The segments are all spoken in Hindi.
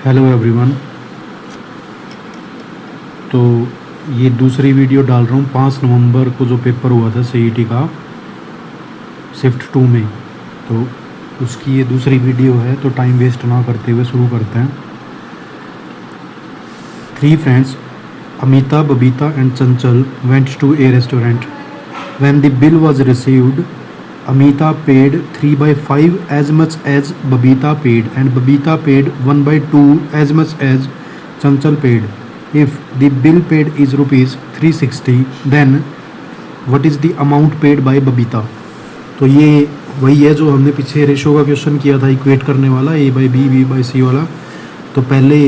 Hello everyone. तो ये दूसरी वीडियो डाल रहा हूँ 5 नवंबर को जो पेपर हुआ था सीईटी का शिफ्ट 2 में, तो उसकी ये दूसरी वीडियो है। तो टाइम वेस्ट ना करते हुए शुरू करते हैं। 3 friends, Amita, Babita and Chanchal went to a restaurant. When the bill was received, Amita paid 3/5 as much as Babita paid, and Babita paid 1/2 as much as Chanchal paid. If the bill paid is rupees 360, then what is the amount paid by Babita? तो ये वही है जो हमने पीछे रेशो का क्वेश्चन किया था, इक्वेट करने वाला A/B, B/C वाला। तो पहले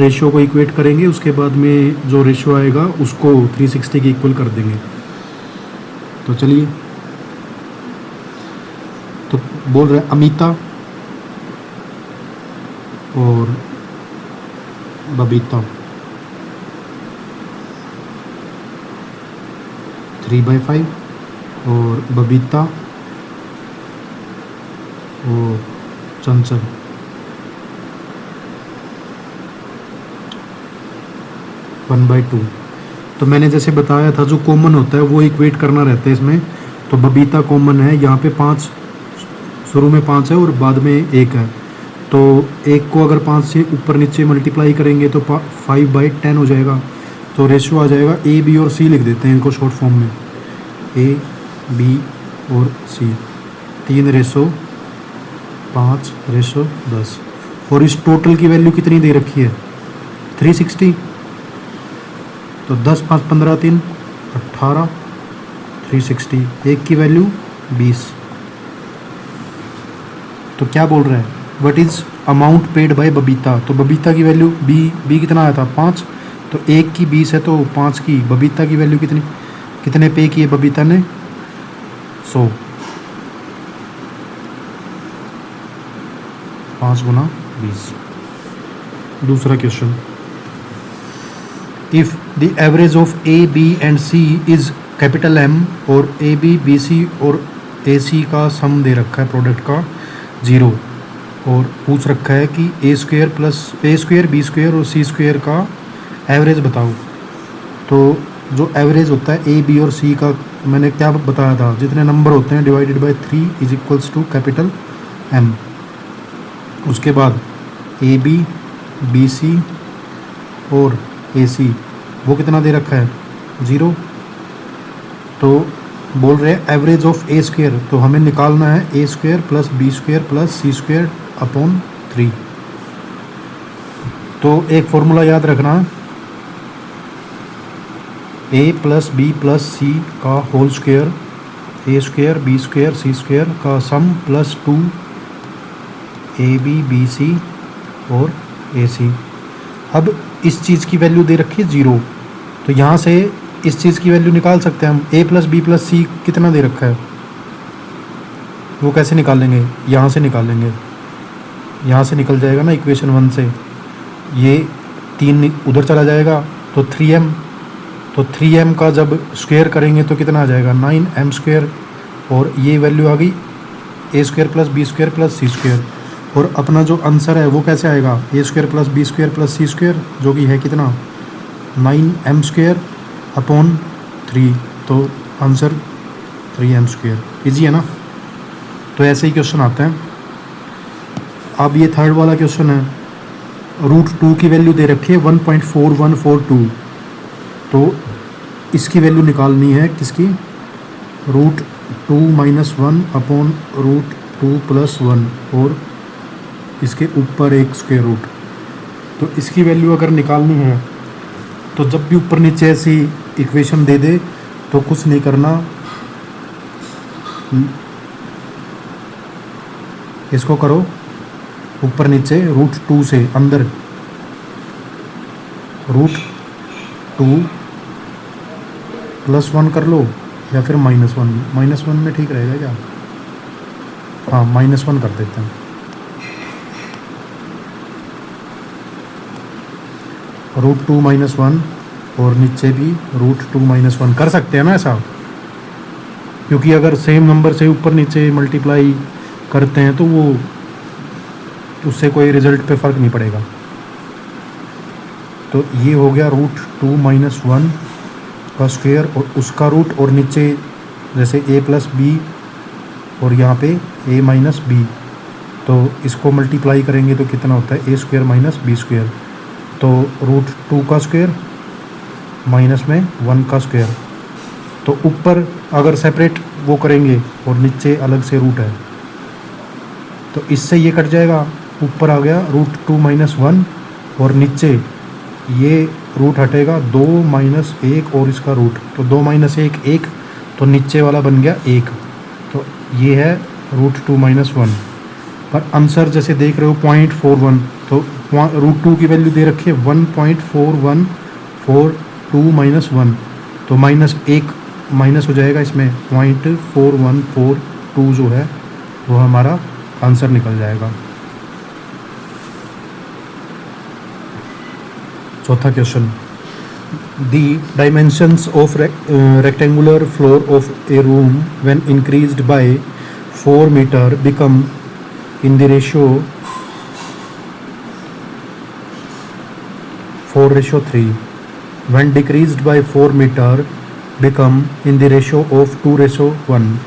रेशो को इक्वेट करेंगे, उसके बाद में जो रेशो आएगा उसको 360 के इक्वल कर देंगे। तो चलिए, तो बोल रहे अमिता और बबीता 3/5 और बबीता और चंचल 1/2। तो मैंने जैसे बताया था जो कॉमन होता है वो इक्वेट करना रहता है इसमें। तो बबीता कॉमन है, यहाँ पे 5 शुरू में 5 है और बाद में 1 है। तो 1 को अगर 5 से ऊपर नीचे मल्टीप्लाई करेंगे तो 5/10 हो जाएगा। तो रेशियो आ जाएगा A, B और C लिख देते हैं इनको शॉर्ट फॉर्म में, A, B और C। 3:5:10। और इस टोटल की वैल्यू कितनी दे रखी है? 360। तो 10 5 15 3 18, 360। एक की वैल्यू 20। तो क्या बोल रहा है? What is amount paid by Babita. तो बबीता की वैल्यू बी कितना आया था? 5। तो 1 की 20 है तो 5 की बबीता की वैल्यू कितने पे की है बबीता ने? 100। 5 × 20। दूसरा question, if the average of A, B and C is capital M और AB, BC और AC का सम दे रखा है प्रोडक्ट का 0, और पूछ रखा है कि A² + A², B² और C² का एवरेज बताओ। तो जो एवरेज होता है A, B और C का मैंने क्या बताया था? जितने नंबर होते हैं डिवाइडेड बाय 3 = कैपिटल M। उसके बाद AB, BC और AC वो कितना दे रखा है? 0। तो बोल रहे हैं एवरेज ऑफ A²। तो हमें निकालना है A² + B² + C² अपॉन 3। तो एक फॉर्मूला याद रखना, A + B + C का whole square, A², B² C² का सम प्लस 2 AB, BC और AC। अब इस चीज़ की वैल्यू दे रखी है 0, तो यहाँ से इस चीज़ की वैल्यू निकाल सकते हैं हम। A + B + C कितना दे रखा है, वो कैसे निकालेंगे? यहाँ से निकालेंगे। यहाँ से निकल जाएगा ना इक्वेशन 1 से, ये 3 उधर चला जाएगा तो 3m। तो 3m का जब स्क्वायर करेंगे तो कितना आ जाएगा? 9m²। और ये वैल्यू आ गई A² + B² + C²। और अपना जो आंसर है वो कैसे आएगा? A² + B² + C², जो कि है कितना? 9m² upon 3। तो आंसर 3m²। ईजी है ना? तो ऐसे ही क्वेश्चन आते हैं। अब ये थर्ड वाला क्वेश्चन है, √2 की वैल्यू दे रखी है 1.4142। तो इसकी वैल्यू निकालनी है किसकी? √2 - 1 अपॉन √2 + 1 और इसके ऊपर एक स्क्वायर रूट। तो इसकी वैल्यू अगर निकालनी है तो जब भी ऊपर नीचे ऐसी इक्वेशन दे दे तो कुछ नहीं करना, इसको करो ऊपर नीचे √2 से अंदर √2 + 1 कर लो, या फिर -1 में ठीक रहेगा क्या? हाँ, -1 कर देते हैं। √2 - 1 और नीचे भी √2 - 1 कर सकते हैं ना ऐसा, क्योंकि अगर सेम नंबर से ऊपर नीचे मल्टीप्लाई करते हैं तो वो उससे कोई रिज़ल्ट पे फ़र्क नहीं पड़ेगा। तो ये हो गया रूट 2 माइनस 1 का स्क्वायर और उसका रूट, और नीचे जैसे a प्लस बी और यहाँ पे a माइनस बी, तो इसको मल्टीप्लाई करेंगे तो कितना होता है a square minus B square, तो रूट 2 का स्क्वायर माइनस में 1 का स्क्वायर। तो ऊपर अगर सेपरेट वो करेंगे और नीचे अलग से रूट है तो इससे ये कट जाएगा, ऊपर आ गया रूट 2 माइनस 1 और नीचे ये रूट हटेगा 2 माइनस 1 और इसका रूट, तो 2 माइनस 1 1, तो नीचे वाला बन गया 1, तो ये है रूट 2 माइनस 1। पर आंसर जैसे देख रहे हो 0.41, तो रूट 2 की वैल्यू दे रखी है 1.4142 माइनस 1, तो माइनस 1 माइनस हो जाएगा इसमें, 0.4142 जो है वो हमारा आंसर निकल जाएगा। चौथा question, the dimensions of rectangular floor of a room when increased by 4 metre become in the ratio 4:3, when decreased by 4 meter become in the ratio of 2:1,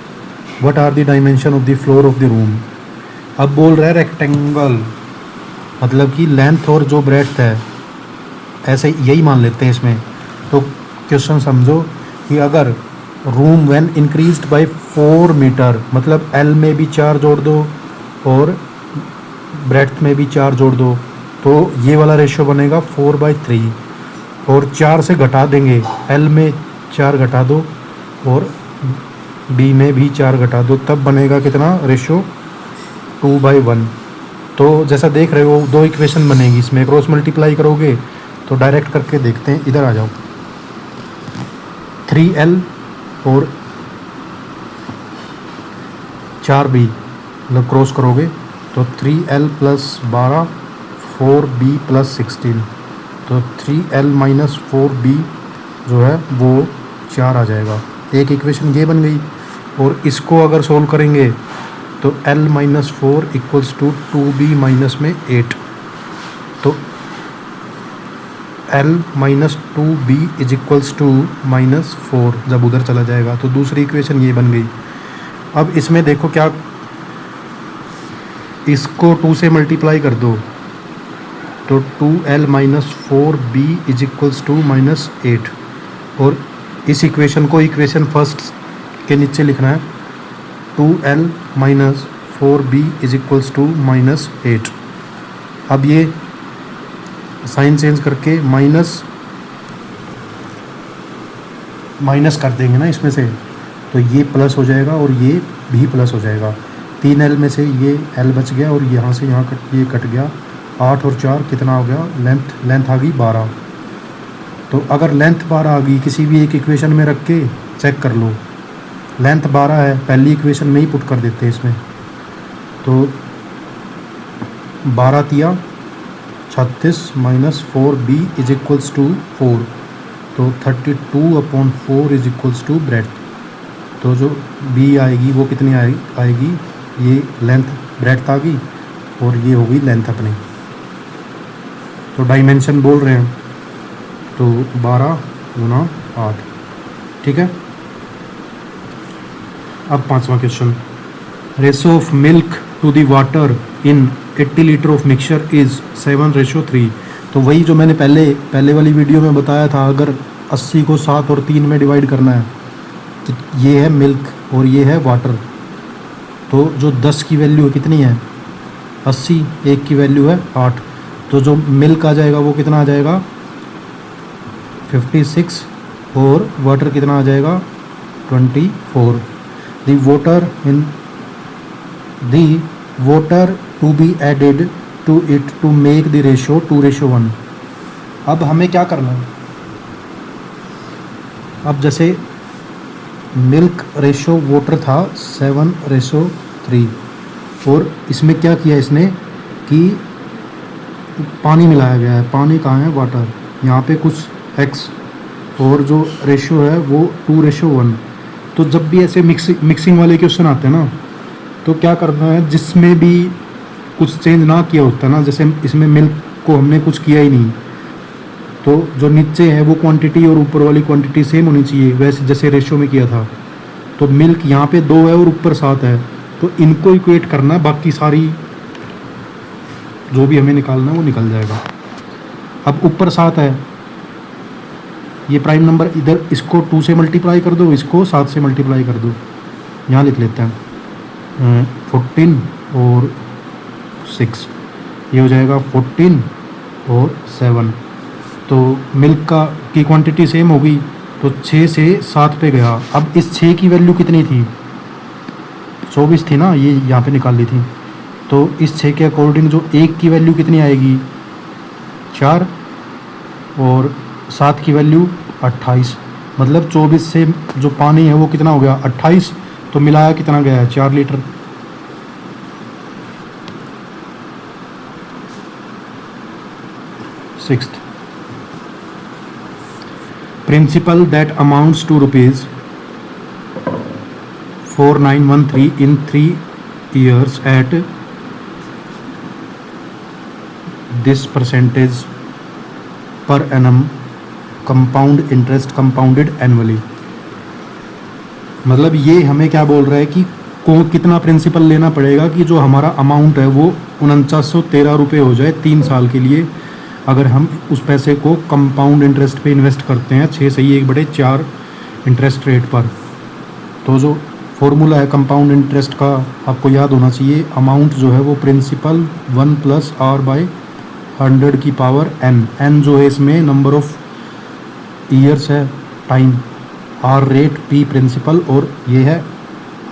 what are the dimension of the floor of the room। अब बोल रहा है रेक्टेंगल मतलब कि लेंथ और जो ब्रेड्थ है, ऐसे यही मान लेते हैं इसमें। तो क्वेश्चन समझो कि अगर room when increased by 4 metre, मतलब एल में भी 4 जोड़ दो और ब्रेड्थ में भी 4 जोड़ दो, तो ये वाला रेशियो बनेगा 4/3, और 4 से घटा देंगे, एल में 4 घटा दो और बी में भी 4 घटा दो, तब बनेगा कितना रेशियो 2/1। तो जैसा देख रहे हो 2 इक्वेशन बनेगी, इसमें क्रॉस मल्टीप्लाई करोगे तो डायरेक्ट करके देखते हैं। इधर आ जाओ, 3l और 4b मतलब क्रॉस करोगे तो 3l प्लस 12 4b प्लस 16, तो 3l माइनस 4b जो है वो 4 आ जाएगा। एक इक्वेशन ये बन गई, और इसको अगर सोल्व करेंगे तो l minus 4 equals to 2b minus में 8, तो l minus 2b is equals to minus 4 जब उधर चला जाएगा, तो दूसरी इक्वेशन ये बन गई। अब इसमें देखो क्या, इसको 2 से मल्टीप्लाई कर दो तो 2l minus 4b is equals to minus 8, और इस इक्वेशन को इक्वेशन फर्स्ट के नीचे लिखना है, 2l minus 4b is equals to minus 8। अब ये साइन चेंज करके माइनस कर देंगे ना इसमें से, तो ये प्लस हो जाएगा और ये भी प्लस हो जाएगा। 3l में से ये l बच गया और यहाँ से यहाँ ये कट गया, 8 और 4 कितना हो गया, लेंथ आ गई 12। तो अगर लेंथ 12 आ गई, किसी भी एक इक्वेशन में रख के चेक कर लो, लेंथ 12 है, पहली इक्वेशन में ही पुट कर देते हैं इसमें, तो 12 तिया 36 minus 4b is equals to 4, तो 32/4 इज इक्वल्स टू ब्रेड्थ। तो जो b आएगी वो कितनी आएगी, ये लेंथ ब्रेड्थ आ गई और ये होगी लेंथ अपनी। तो डायमेंशन बोल रहे हैं तो 12 गुना 8, ठीक है। अब 5वां question, ratio of milk to the water in 80 litre of mixture is 7:3। तो वही जो मैंने पहले वाली वीडियो में बताया था, अगर 80 को 7 और 3 में डिवाइड करना है तो ये है मिल्क और ये है वाटर। तो जो 10 की वैल्यू कितनी है 80, 1 की वैल्यू है 8, तो जो मिल्क आ जाएगा वो कितना आ जाएगा 56 और वाटर कितना आ जाएगा 24। the water to be added to it to make the ratio 2:1। अब हमें क्या करना है, अब जैसे मिल्क रेशो वाटर था 7:3, और इसमें क्या किया इसने कि पानी मिलाया गया है, पानी कहाँ है वाटर, यहाँ पे कुछ x, और जो रेशो है वो 2:1। तो जब भी ऐसे मिक्सिंग वाले क्वेश्चन आते हैं ना, तो क्या करना है, जिसमें भी कुछ चेंज ना किया होता है ना, जैसे इसमें मिल्क को हमने कुछ किया ही नहीं, तो जो नीचे है वो क्वांटिटी और ऊपर वाली क्वांटिटी सेम होनी चाहिए, वैसे जैसे रेशियो में किया था। तो मिल्क यहाँ पे 2 है और ऊपर 7 है, तो इनको इक्वेट करना है, बाकी सारी जो भी हमें निकालना है वो निकल जाएगा। अब ऊपर 7 है, ये प्राइम नंबर, इधर इसको 2 से मल्टीप्लाई कर दो, इसको 7 से मल्टीप्लाई कर दो। यहाँ लिख लेते हैं 14 और 6, ये हो जाएगा 14 और 7। तो मिल्क की क्वांटिटी सेम हो गई, तो 6 से 7 पे गया। अब इस 6 की वैल्यू कितनी थी, 24 थी ना, ये यहाँ पे निकाल ली थी। तो इस 6 के अकॉर्डिंग जो 1 की वैल्यू कितनी आएगी, 4, और 7 की वैल्यू 28। मतलब 24 से जो पानी है वो कितना हो गया, 28। तो मिलाया कितना गया है, 4 litre. Sixth, principal that amounts to rupees 4913 in 3 years at this percentage per annum compound interest compounded annually। मतलब ये हमें क्या बोल रहा है कि कितना प्रिंसिपल लेना पड़ेगा कि जो हमारा अमाउंट है वो 4913 रुपये हो जाए 3 साल के लिए, अगर हम उस पैसे को कंपाउंड इंटरेस्ट पे इन्वेस्ट करते हैं 6/1/4 इंटरेस्ट रेट पर। तो जो फॉर्मूला है कंपाउंड इंटरेस्ट का आपको याद होना चाहिए। अमाउंट जो है वो प्रिंसिपल 1 + r/100 की पावर n। n जो है इसमें नंबर ऑफ ईयर्स है, time, r rate, p principal, और ये है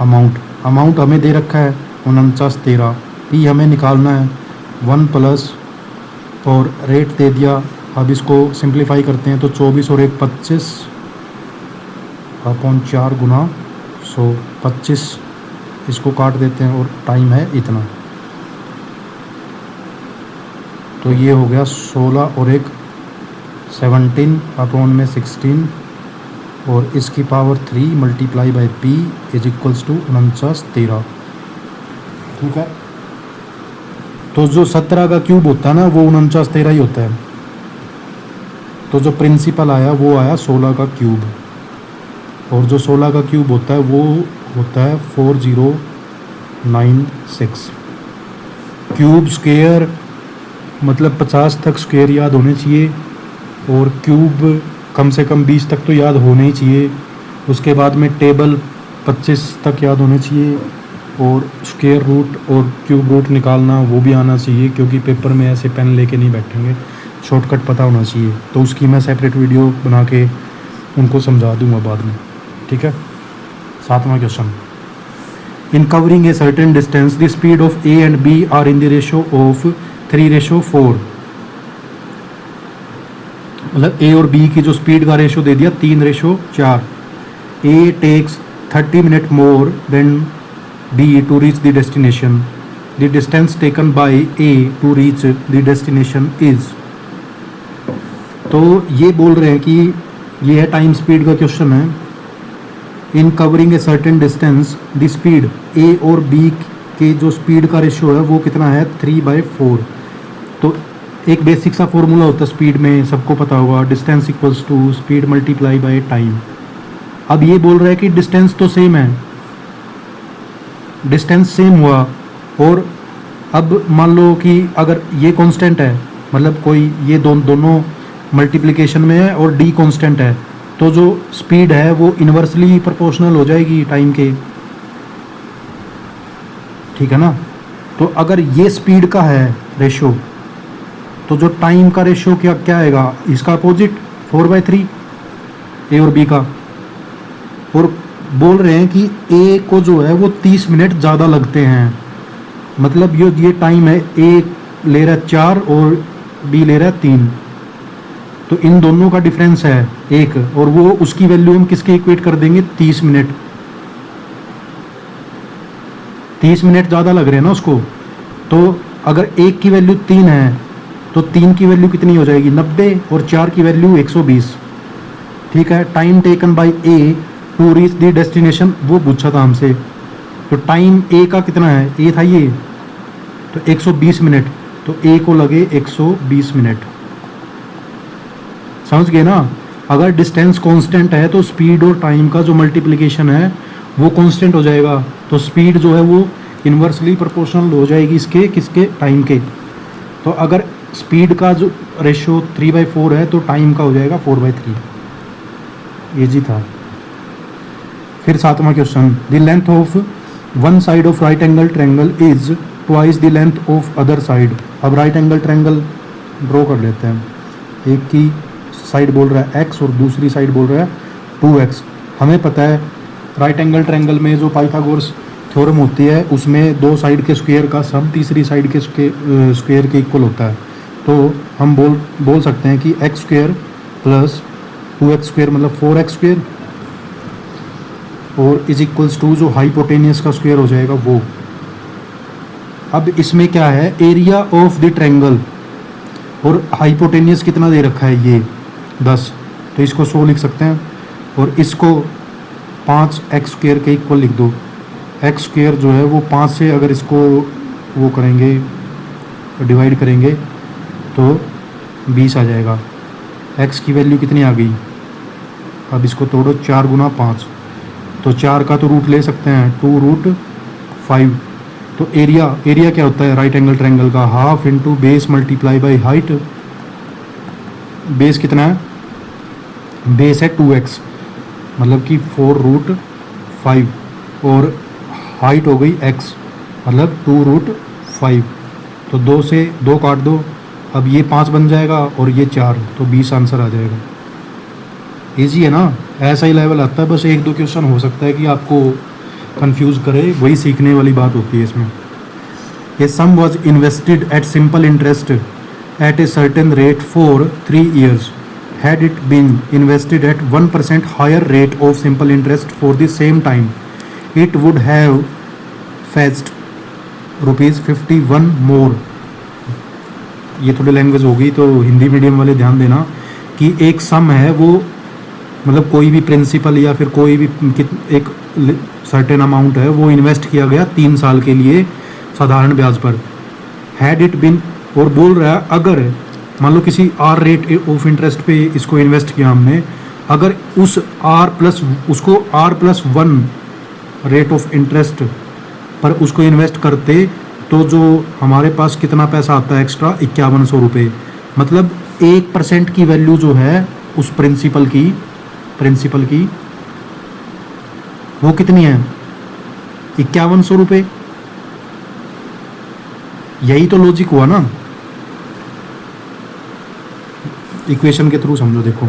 अमाउंट। अमाउंट हमें दे रखा है 4913, p हमें निकालना है 1 + और रेट दे दिया। अब इसको सिंप्लीफाई करते हैं तो 24 और 1 25 अपॉन 4 गुना 100, 25 इसको काट देते हैं और टाइम है इतना। तो ये हो गया 16 और 1 17 अपॉन में 16 और इसकी power 3 multiply by p is equals to 4913। ठीक है, तो जो 17 का क्यूब होता है ना वो 4913 ही होता है। तो जो प्रिंसिपल आया वो आया 16 का क्यूब, और जो 16 का क्यूब होता है वो होता है 4096। क्यूब स्क्वायर मतलब 50 तक स्क्वायर याद होने चाहिए, और क्यूब कम से कम 20 तक तो याद होने ही चाहिए। उसके बाद में टेबल 25 तक याद होने चाहिए, और स्क्वायर रूट और क्यूब रूट निकालना वो भी आना चाहिए, क्योंकि पेपर में ऐसे पेन लेके नहीं बैठेंगे, शॉर्टकट पता होना चाहिए। तो उसकी मैं सेपरेट वीडियो बना के उनको समझा दूंगा बाद में। ठीक है, 7वां question, in covering a certain distance the speed of A and B are in the ratio of 3:4। मतलब ए और बी की जो स्पीड का रेशो दे दिया 3:4। A takes 30 minute more than B to reach the destination. The distance taken by A to reach the destination is। तो ये बोल रहे हैं कि ये है टाइम स्पीड का क्वेश्चन है। इन covering a certain distance the speed A और B के जो स्पीड का रेशियो है वो कितना है 3/4। तो एक बेसिक सा फॉर्मूला होता है स्पीड में, सबको पता होगा, distance equals to speed multiply by time. अब ये बोल रहा है कि डिस्टेंस तो सेम है, डिस्टेंस सेम हुआ, और अब मान लो कि अगर ये कांस्टेंट है, मतलब कोई ये दोनों मल्टीप्लिकेशन में है और d कांस्टेंट है, तो जो स्पीड है वो इन्वर्सली प्रोपोर्शनल हो जाएगी टाइम के। ठीक है ना, तो अगर ये स्पीड का है रेशो, तो जो टाइम का रेशो क्या आएगा, इसका अपोजिट 4/3 ए और बी का। और बोल रहे हैं कि ए को जो है वो 30 मिनट ज़्यादा लगते हैं, मतलब ये टाइम है, ए ले रहा है 4 और बी ले रहा है 3, तो इन दोनों का डिफरेंस है 1, और वो उसकी वैल्यू हम किसके इक्वेट कर देंगे 30 मिनट। 30 मिनट ज़्यादा लग रहे हैं ना उसको। तो अगर 1 की वैल्यू 3 है तो 3 की वैल्यू कितनी हो जाएगी 90, और 4 की वैल्यू 120। ठीक है, time taken by A to reach the destination वो पूछा था हमसे, तो टाइम ए का कितना है, ए था ये, तो 120 मिनट, तो ए को लगे 120 मिनट। समझ गए ना। अगर डिस्टेंस कांस्टेंट है तो स्पीड और टाइम का जो मल्टीप्लिकेशन है वो कांस्टेंट हो जाएगा, तो स्पीड जो है वो इन्वर्सली प्रोपोर्शनल हो जाएगी इसके किसके, टाइम के। तो अगर स्पीड का जो रेशियो 3/4 है तो टाइम का हो जाएगा 4/3। ये जी था। फिर 7वां question, the length of one side of right angle triangle is twice the length of other side. अब राइट एंगल ट्रायंगल ड्रॉ कर लेते हैं। एक की साइड बोल रहा है x और दूसरी साइड बोल रहा है 2x। हमें पता है राइट एंगल ट्रायंगल में जो पाइथागोरस थ्योरम होती है उसमें दो साइड के स्क्वायर का सम तीसरी साइड के स्क्वायर के इक्वल होता है। तो हम बोल सकते हैं कि x square plus 2x square मतलब 4x स्क्वायर और इज इक्वल्स टू जो हाइपोटेनियस का स्क्वायर हो जाएगा वो। अब इसमें क्या है, एरिया ऑफ द ट्रायंगल और हाइपोटेनियस कितना दे रखा है ये 10, तो इसको 100 लिख सकते हैं और इसको 5x स्क्वायर के इक्वल लिख दो। x स्क्वायर जो है वो 5 से अगर इसको वो करेंगे डिवाइड करेंगे तो 20 आ जाएगा। x की वैल्यू कितनी आ गई, अब इसको तोड़ो 4 गुना 5, तो 4 का तो रूट ले सकते हैं 2√5। तो एरिया क्या होता है राइट एंगल ट्रायंगल का, half into base multiply by height. Base कितना है, बेस है 2x मतलब कि 4√5 और हाइट हो गई x मतलब 2√5। तो 2 से 2 काट दो, अब ये 5 बन जाएगा और ये 4, तो 20 आंसर आ जाएगा। इजी है ना, ऐसा ही लेवल आता है। बस 1-2 क्वेश्चन हो सकता है कि आपको कंफ्यूज करे, वही सीखने वाली बात होती है इसमें। ये sum was invested at simple interest at a certain rate for 3 years। Had it been invested at 1% higher rate of simple interest for the same time it would have fetched ₹51 more. ये थोड़ी लैंग्वेज होगी तो हिंदी मीडियम वाले ध्यान देना कि एक सम है वो मतलब कोई भी प्रिंसिपल या फिर कोई भी एक सर्टेन अमाउंट है वो इन्वेस्ट किया गया 3 साल के लिए साधारण ब्याज पर। हैड इट बिन, और बोल रहा है अगर मान लो किसी आर रेट ऑफ इंटरेस्ट पे इसको इन्वेस्ट किया हमने, अगर उस उसको R+1 रेट ऑफ इंटरेस्ट पर उसको इन्वेस्ट करते तो जो हमारे पास कितना पैसा आता है एक्स्ट्रा 5100 रुपये। मतलब 1% की वैल्यू जो है उस प्रिंसिपल की वो कितनी है 5100 रुपये। यही तो लॉजिक हुआ ना, इक्वेशन के थ्रू समझो। देखो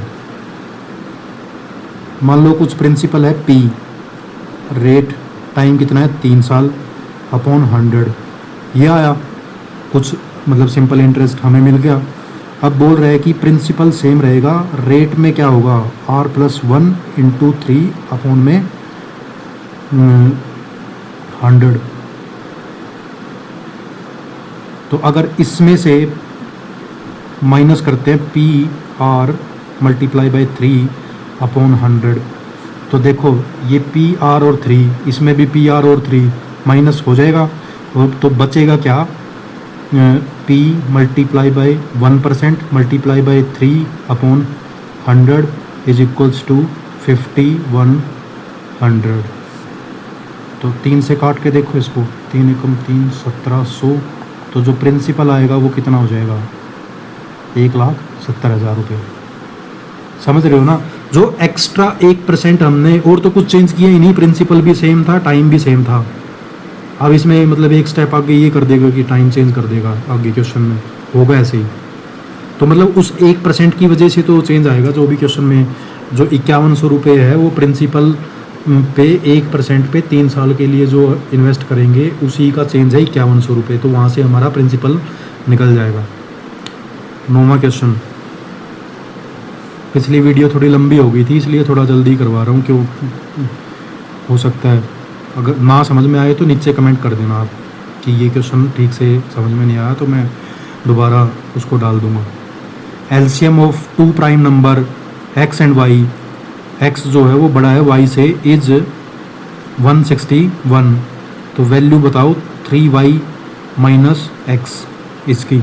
मान लो कुछ प्रिंसिपल है P, रेट टाइम कितना है 3 साल अपॉन 100, ये आया कुछ मतलब सिंपल इंटरेस्ट हमें मिल गया। अब बोल रहे हैं कि प्रिंसिपल सेम रहेगा, रेट में क्या होगा R+1 × 3 अपॉन में 100। तो अगर इसमें से माइनस करते हैं PR मल्टीप्लाई बाई 3 अपॉन 100, तो देखो ये PR और 3, इसमें भी PR और 3 माइनस हो जाएगा तो बचेगा क्या, P multiply by 1% multiply by 3 upon 100 is equals to 5100। तो 3 से काट के देखो इसको, 3 × 3 1700, तो जो प्रिंसिपल आएगा वो कितना हो जाएगा 1,70,000 रुपये। समझ रहे हो ना, जो एक्स्ट्रा 1% हमने और तो कुछ चेंज किया ही नहीं, प्रिंसिपल भी सेम था टाइम भी सेम था। अब इसमें मतलब एक स्टेप आगे ये कर देगा कि टाइम चेंज कर देगा, आगे क्वेश्चन में होगा ऐसे ही। तो मतलब उस 1% की वजह से तो चेंज आएगा। जो भी क्वेश्चन में जो 5100 रुपये है वो प्रिंसिपल पे 1% पे 3 साल के लिए जो इन्वेस्ट करेंगे उसी का चेंज है 5100 रुपये, तो वहाँ से हमारा प्रिंसिपल निकल जाएगा। 9वां क्वेश्चन, पिछली वीडियो थोड़ी लंबी हो गई थी इसलिए थोड़ा जल्दी करवा रहा हूँ, क्यों हो सकता है अगर ना समझ में आए तो नीचे कमेंट कर देना आप कि ये क्वेश्चन ठीक से समझ में नहीं आया, तो मैं दोबारा उसको डाल दूँगा। LCM of 2 prime number x and y, x जो है वो बड़ा है y से, इज 161। तो वैल्यू बताओ 3y - x इसकी।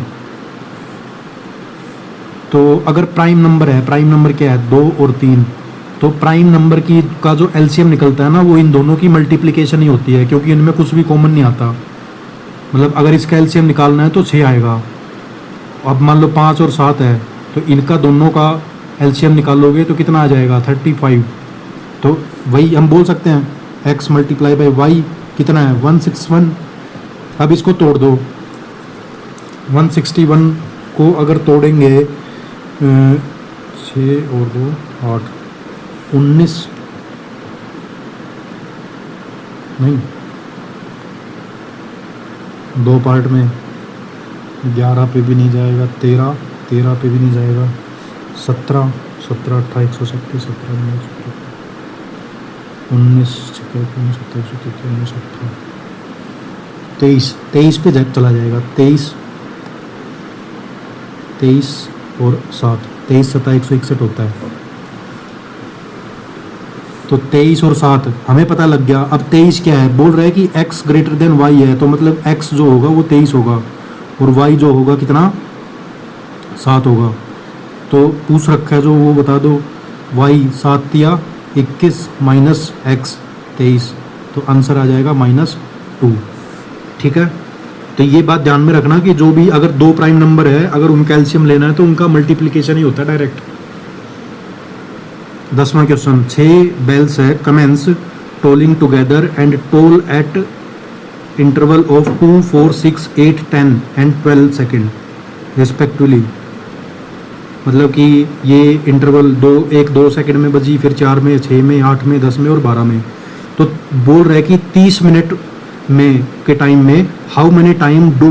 तो अगर प्राइम नंबर है, प्राइम नंबर क्या है 2 और 3, तो प्राइम नंबर की का जो एलसीएम निकलता है ना वो इन दोनों की मल्टीप्लिकेशन ही होती है, क्योंकि इनमें कुछ भी कॉमन नहीं आता। मतलब अगर इसका एलसीएम निकालना है तो 6 आएगा। अब मान लो 5 और 7 है, तो इनका दोनों का एलसीएम निकालोगे तो कितना आ जाएगा 35। तो वही हम बोल सकते हैं x मल्टीप्लाई बाई वाई कितना है 161। अब इसको तोड़ दो, 161 को अगर तोड़ेंगे 6 और 2 8 19 नहीं, 2 पार्ट में 11 पे भी नहीं जाएगा, 13 पे भी नहीं जाएगा, 17 17 18 137 17 19 23 पे चला जाएगा। 23 और 7 23 7 161 होता है। तो 23 और 7 हमें पता लग गया। अब 23 क्या है, बोल रहा है कि x ग्रेटर देन y है, तो मतलब x जो होगा वो 23 होगा और y जो होगा कितना 7 होगा। तो पूछ रखा है जो वो बता दो, y 7 या 21 माइनस x 23, तो आंसर आ जाएगा -2। ठीक है, तो ये बात ध्यान में रखना कि जो भी अगर 2 प्राइम नंबर है, अगर उनका एलसीएम लेना है तो उनका मल्टीप्लिकेशन ही होता है डायरेक्ट। 10वां क्वेश्चन, 6 बेल्स है commence tolling together and toll at interval of 2 4 6 8 10 and 12 second respectively. मतलब कि ये इंटरवल 1-2 सेकेंड में बजी, फिर 4 में, 6 में, 8 में, 10 में और 12 में। तो बोल रहे कि 30 मिनट में के टाइम में how many time do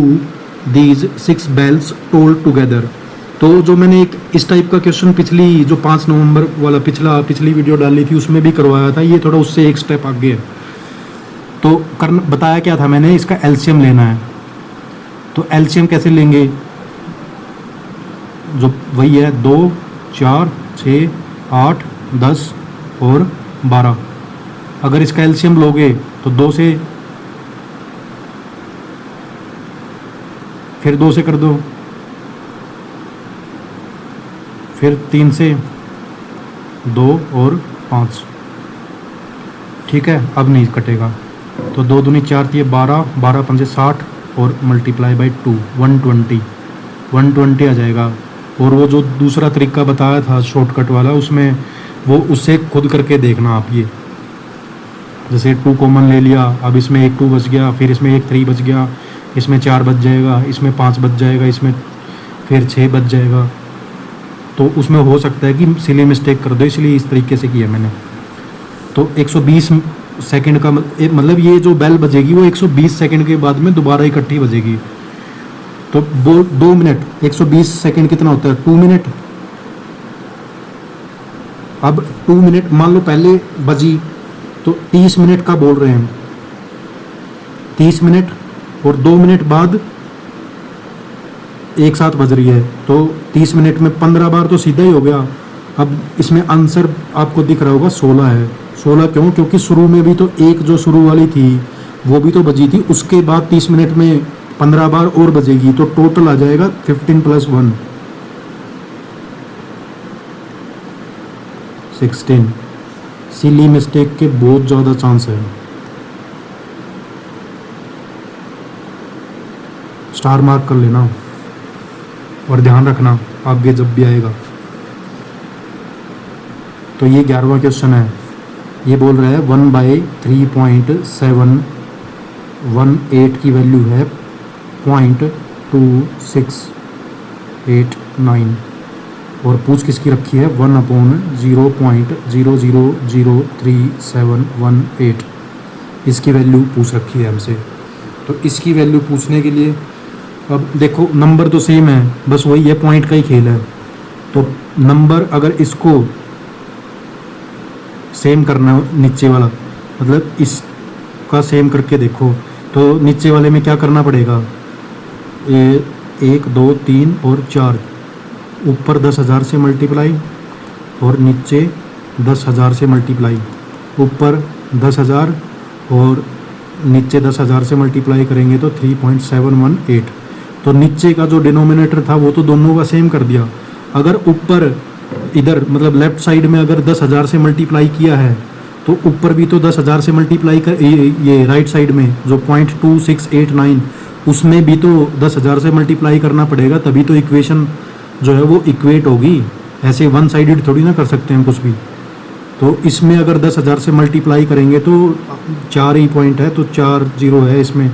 these 6 bells toll together. तो जो मैंने एक इस टाइप का क्वेश्चन पिछली जो 5 नवंबर वाला पिछली वीडियो डाली थी उसमें भी करवाया था, ये थोड़ा उससे एक स्टेप आगे है। तो बताया क्या था मैंने, इसका एलसीएम लेना है। तो एलसीएम कैसे लेंगे, जो वही है 2 4 6 8 10 और 12। अगर इसका एलसीएम लोगे तो 2 से, फिर 2 से कर दो, फिर 3 से, 2 और 5। ठीक है, अब नहीं कटेगा। तो 2 दूनी 4 थी 12, 12 पंजे 60 और मल्टीप्लाई बाई 2 120 आ जाएगा। और वो जो दूसरा तरीका बताया था शॉर्टकट वाला, उसमें वो उससे खुद करके देखना आप। ये जैसे 2 कॉमन ले लिया, अब इसमें एक 2 बच गया, फिर इसमें एक 3 बच गया, इसमें 4 बच जाएगा, इसमें 5 बच जाएगा, इसमें फिर 6 बच जाएगा। तो उसमें हो सकता है कि सिली मिस्टेक कर दो, इसलिए इस तरीके से किया मैंने। तो 120 सेकंड का मतलब ये जो बेल बजेगी वो 120 सेकंड के बाद में दोबारा इकट्ठी बजेगी। तो 2 मिनट 120 सेकंड कितना होता है 2 मिनट। अब 2 मिनट मान लो पहले बजी, तो 30 मिनट का बोल रहे हैं, 30 मिनट और 2 मिनट बाद एक साथ बज रही है, तो 30 मिनट में 15 बार तो सीधा ही हो गया। अब इसमें आंसर आपको दिख रहा होगा 16 है। 16 क्यों, क्योंकि शुरू में भी तो एक जो शुरू वाली थी वो भी तो बजी थी, उसके बाद 30 मिनट में 15 बार और बजेगी, तो टोटल आ जाएगा 15 + 1 16। सिली मिस्टेक के बहुत ज़्यादा चांस है। स्टार मार्क कर लेना और ध्यान रखना आगे जब भी आएगा। तो ये 11वां क्वेश्चन है। ये बोल रहा है 1/3.718 की वैल्यू है 0.2689 और पूछ किसकी रखी है 1/0.00038718। इसकी वैल्यू पूछ रखी है हमसे। तो इसकी वैल्यू पूछने के लिए अब देखो नंबर तो सेम है, बस वही है, पॉइंट का ही खेल है। तो नंबर अगर इसको सेम करना नीचे वाला, मतलब इसका सेम करके देखो, तो नीचे वाले में क्या करना पड़ेगा, 1 2 3 और 4, ऊपर 10,000 से मल्टीप्लाई और नीचे 10,000 से मल्टीप्लाई, ऊपर 10,000 और नीचे 10,000 से मल्टीप्लाई करेंगे तो 3.718। तो नीचे का जो डिनोमिनेटर था वो तो दोनों का सेम कर दिया। अगर ऊपर इधर मतलब लेफ्ट साइड में अगर 10,000 से मल्टीप्लाई किया है तो ऊपर भी तो 10,000 से मल्टीप्लाई कर, ये राइट साइड में जो 0.2689 उसमें भी तो 10,000 से मल्टीप्लाई करना पड़ेगा, तभी तो इक्वेशन जो है वो इक्वेट होगी। ऐसे वन साइडेड थोड़ी ना कर सकते हैं कुछ भी। तो इसमें अगर 10,000 से मल्टीप्लाई करेंगे तो 4 ही पॉइंट है, तो 4 जीरो है इसमें,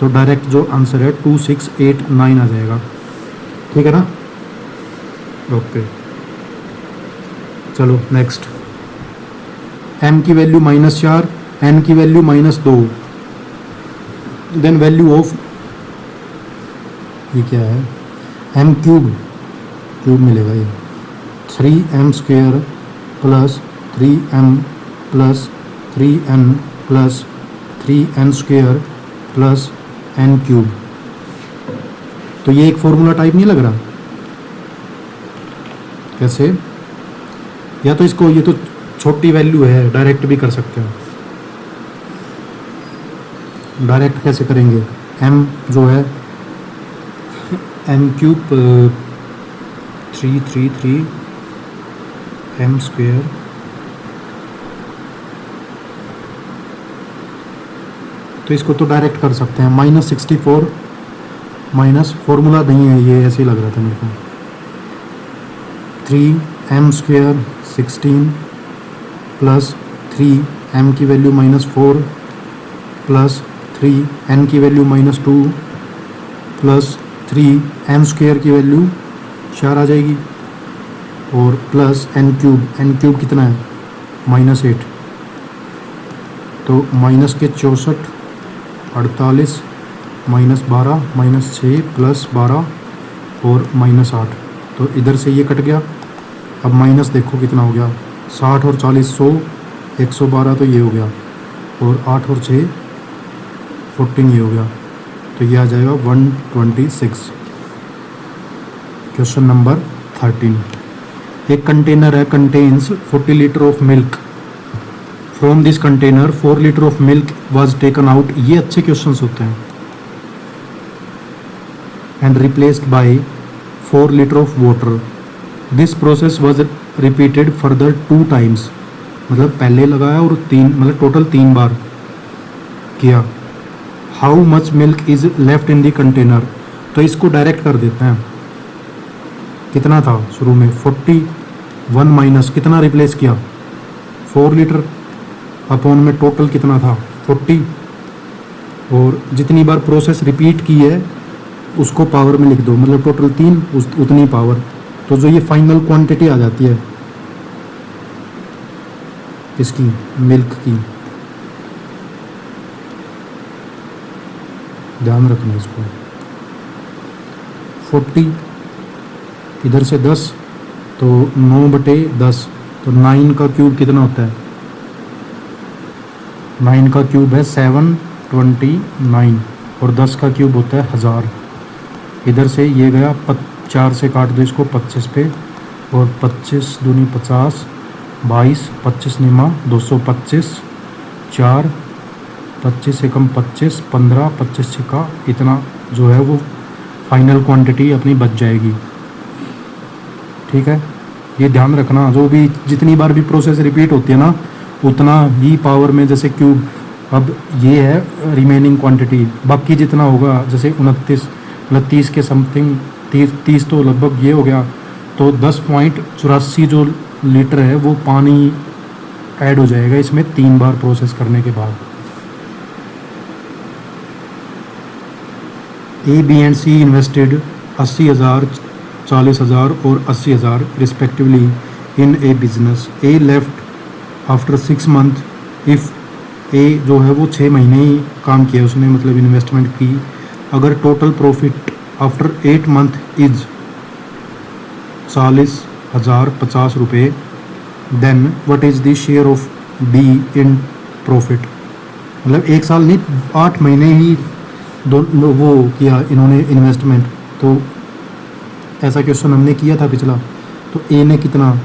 तो डायरेक्ट जो आंसर है 2689 आ जाएगा। ठीक है ना? ओके, चलो नेक्स्ट। m की वैल्यू -4, n की वैल्यू -2, देन वैल्यू ऑफ, ये क्या है, m क्यूब मिलेगा ये 3m² plus 3m plus 3n plus 3n² plus n³। तो ये एक फॉर्मूला टाइप नहीं लग रहा? कैसे? या तो इसको, ये तो छोटी वैल्यू है, डायरेक्ट भी कर सकते हो। डायरेक्ट कैसे करेंगे? m जो है m³ 333 m², तो इसको तो डायरेक्ट कर सकते हैं। -64 माइनस, फॉर्मूला नहीं है ये, ऐसे ही लग रहा था मेरे को। 3m² 16 प्लस 3m की वैल्यू -4 प्लस 3n की वैल्यू -2 प्लस 3m² की वैल्यू 4 आ जाएगी, और प्लस n³ कितना है? -8, तो माइनस के 64, 48, -12, -6 प्लस 12 और -8, तो इधर से ये कट गया। अब माइनस देखो कितना हो गया, 60 और 40 100, 112 तो ये हो गया, और 8 और 6 14 ये हो गया, तो ये आ जाएगा 126। Question number 13। एक कंटेनर है, contains 40 litre of milk. From this container 4 litre of milk was taken out. ये अच्छे क्वेश्चंस होते हैं। And replaced by 4 litre of water. This process was repeated further 2 times. मतलब पहले लगाया और 3, मतलब टोटल 3 बार किया। How much milk is left in the container. तो इसको डायरेक्ट कर देते हैं। कितना था शुरू में? 41 माइनस कितना रिप्लेस किया? 4 लीटर अपॉन में टोटल कितना था? 40, और जितनी बार प्रोसेस रिपीट की है उसको पावर में लिख दो, मतलब टोटल 3 उतनी पावर। तो जो ये फाइनल क्वांटिटी आ जाती है इसकी, मिल्क की, ध्यान रखना इसको। 40 इधर से 10, तो 9/10, तो 9 का क्यूब कितना होता है? 9 का क्यूब है 729, और 10 का क्यूब होता है 1000। इधर से ये गया 4 से काट दो इसको 25 पे, और 25 दूनी 50, 22, 25 निमा 225, 4, 25 से कम 25, 15, 25 से का इतना जो है वो फाइनल क्वांटिटी अपनी बच जाएगी। ठीक है, ये ध्यान रखना। जो भी जितनी बार भी प्रोसेस रिपीट होती है ना, उतना ही पावर में, जैसे क्यूब, अब ये है रिमेनिंग क्वांटिटी, बाकी जितना होगा जैसे 29 मतलब 30 के समथिंग, 30 तो लगभग ये हो गया, तो 10.84 जो लीटर है वो पानी ऐड हो जाएगा इसमें 3 बार प्रोसेस करने के बाद। A, B and C invested 80,000, 40,000 और 80,000 respectively in a business. A left after 6 month if A जो है वो 6 महीने ही काम किया उसने, मतलब इन्वेस्टमेंट की। अगर total profit after 8 month is 40,000 50 रुपये, then what is the share of B in profit. मतलब 1 साल नहीं, 8 महीने ही वो किया इन्होंने इन्वेस्टमेंट। तो ऐसा क्वेश्चन हमने किया था पिछला, तो ए ने कितना,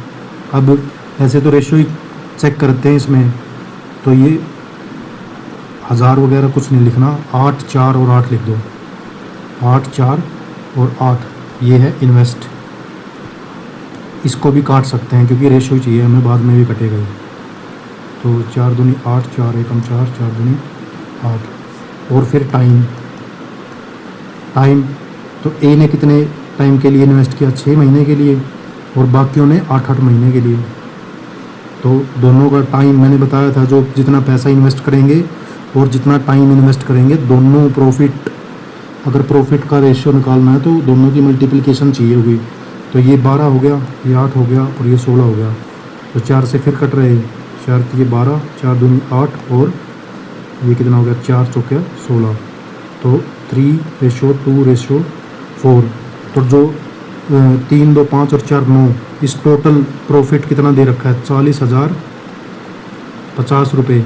अब ऐसे तो रेशियो ही चेक करते हैं इसमें, तो ये 1000 वगैरह कुछ नहीं लिखना, 8, 4 और 8 लिख दो, 8, 4 और 8, ये है इन्वेस्ट। इसको भी काट सकते हैं क्योंकि रेशो ही चाहिए हमें, बाद में भी कटेगा ही। तो 4 दूनी 8, 4 एकम 4, 4 दूनी 8। और फिर टाइम तो ए ने कितने टाइम के लिए इन्वेस्ट किया, 6 महीने के लिए, और बाकियों ने 8-8 महीने के लिए। तो दोनों का टाइम मैंने बताया था, जो जितना पैसा इन्वेस्ट करेंगे और जितना टाइम इन्वेस्ट करेंगे, दोनों प्रॉफिट, अगर प्रॉफिट का रेशियो निकालना है तो दोनों की मल्टीप्लिकेशन चाहिए होगी। तो ये 12 हो गया, ये 8 हो गया और ये 16 हो गया। तो 4 से फिर कट रहे, 4 ये 12, 4 दूनी 8 और ये कितना हो गया, 4 चौके 16। तो 3:2:4। तो जो 3, 2, 5 और 4, 9, इस टोटल प्रॉफिट कितना दे रखा है, 40,050 रुपये।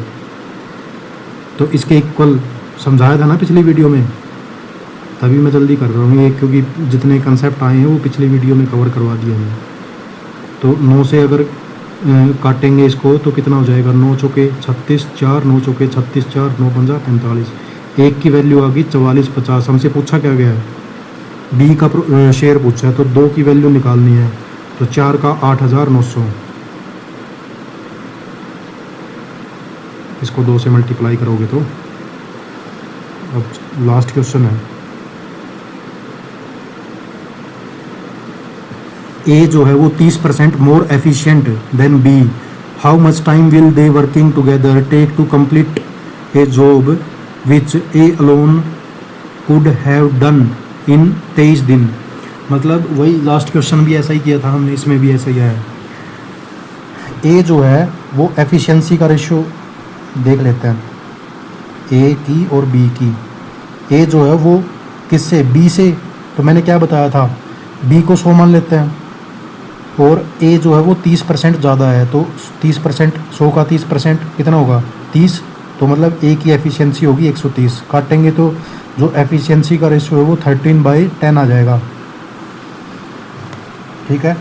तो इसके इक्वल समझाया था ना पिछली वीडियो में, तभी मैं जल्दी कर रहा हूँ ये, क्योंकि जितने कंसेप्ट आए हैं वो पिछली वीडियो में कवर करवा दिए हमने। तो 9 से अगर काटेंगे इसको तो कितना हो जाएगा, 9 चौके 36, 4, 9 चौके 36, 4, 9 पंजा 45। एक की वैल्यू आ गई 4450। हमसे पूछा क्या गया है, बी का शेयर पूछा है, तो 2 की वैल्यू निकालनी है। तो 4 का 8900, इसको 2 से मल्टीप्लाई करोगे तो अब लास्ट क्वेश्चन है। ए जो है वो 30% more efficient than B. How much time will they working together take to complete a job which A alone could have done in 23 दिन। मतलब वही लास्ट क्वेश्चन भी ऐसा ही किया था हमने, इसमें भी ऐसा ही आया है। ए जो है वो एफिशिएंसी का रेशियो देख लेते हैं, ए की और बी की। ए जो है वो किससे, बी से। तो मैंने क्या बताया था, बी को 100 मान लेते हैं, और ए जो है वो 30% ज़्यादा है। तो 30%, 100 का 30% कितना होगा, 30। तो मतलब ए की एफिशिएंसी होगी 130। काटेंगे तो जो एफिशिएंसी का रेशियो है वो 13/10 आ जाएगा। ठीक है।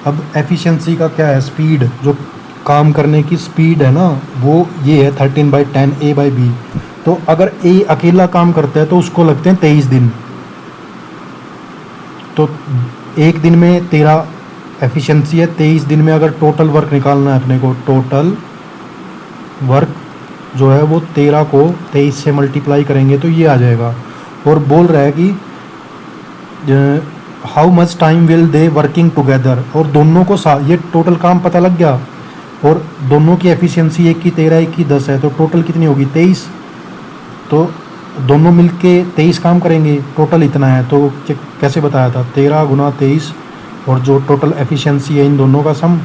अब एफिशिएंसी का क्या है, स्पीड, जो काम करने की स्पीड है ना, वो ये है 13/10 A/B। तो अगर ए अकेला काम करता है तो उसको लगते हैं 23 दिन। तो एक दिन में 13 एफिशिएंसी है, 23 दिन में अगर टोटल वर्क निकालना है अपने को, टोटल वर्क जो है वो 13 को 23 से मल्टीप्लाई करेंगे तो ये आ जाएगा। और बोल रहा है कि how much time will they working together, और दोनों को ये टोटल काम पता लग गया, और दोनों की एफिशिएंसी, एक की 13, एक की 10 है, तो टोटल कितनी होगी, 23। तो दोनों मिलके 23 काम करेंगे, टोटल इतना है। तो कैसे बताया था, 13 गुना 23, और जो टोटल एफिशिएंसी है इन दोनों का सम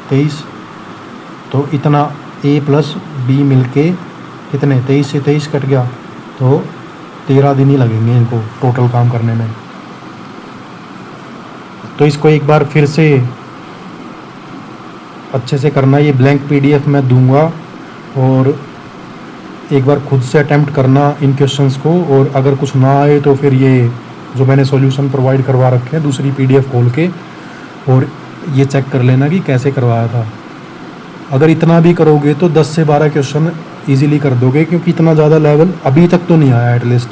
23। तो इतना ए प्लस बी मिलके कितने, 23 से 23 कट गया, तो 13 दिन ही लगेंगे इनको टोटल काम करने में। तो इसको एक बार फिर से अच्छे से करना, ये ब्लैंक पीडीएफ मैं दूंगा, और एक बार खुद से अटेम्प्ट करना इन क्वेश्चंस को। और अगर कुछ ना आए तो फिर ये जो मैंने सॉल्यूशन प्रोवाइड करवा रखे हैं दूसरी पीडीएफ खोल के, और ये चेक कर लेना कि कैसे करवाया था। अगर इतना भी करोगे तो 10 से 12 क्वेश्चन इजीली कर दोगे, क्योंकि इतना ज़्यादा लेवल अभी तक तो नहीं आया एटलीस्ट।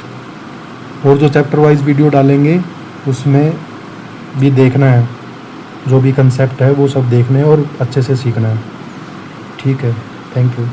और जो चैप्टर वाइज वीडियो डालेंगे उसमें भी देखना है, जो भी कंसेप्ट है वो सब देखने हैं और अच्छे से सीखना है। ठीक है, थैंक यू।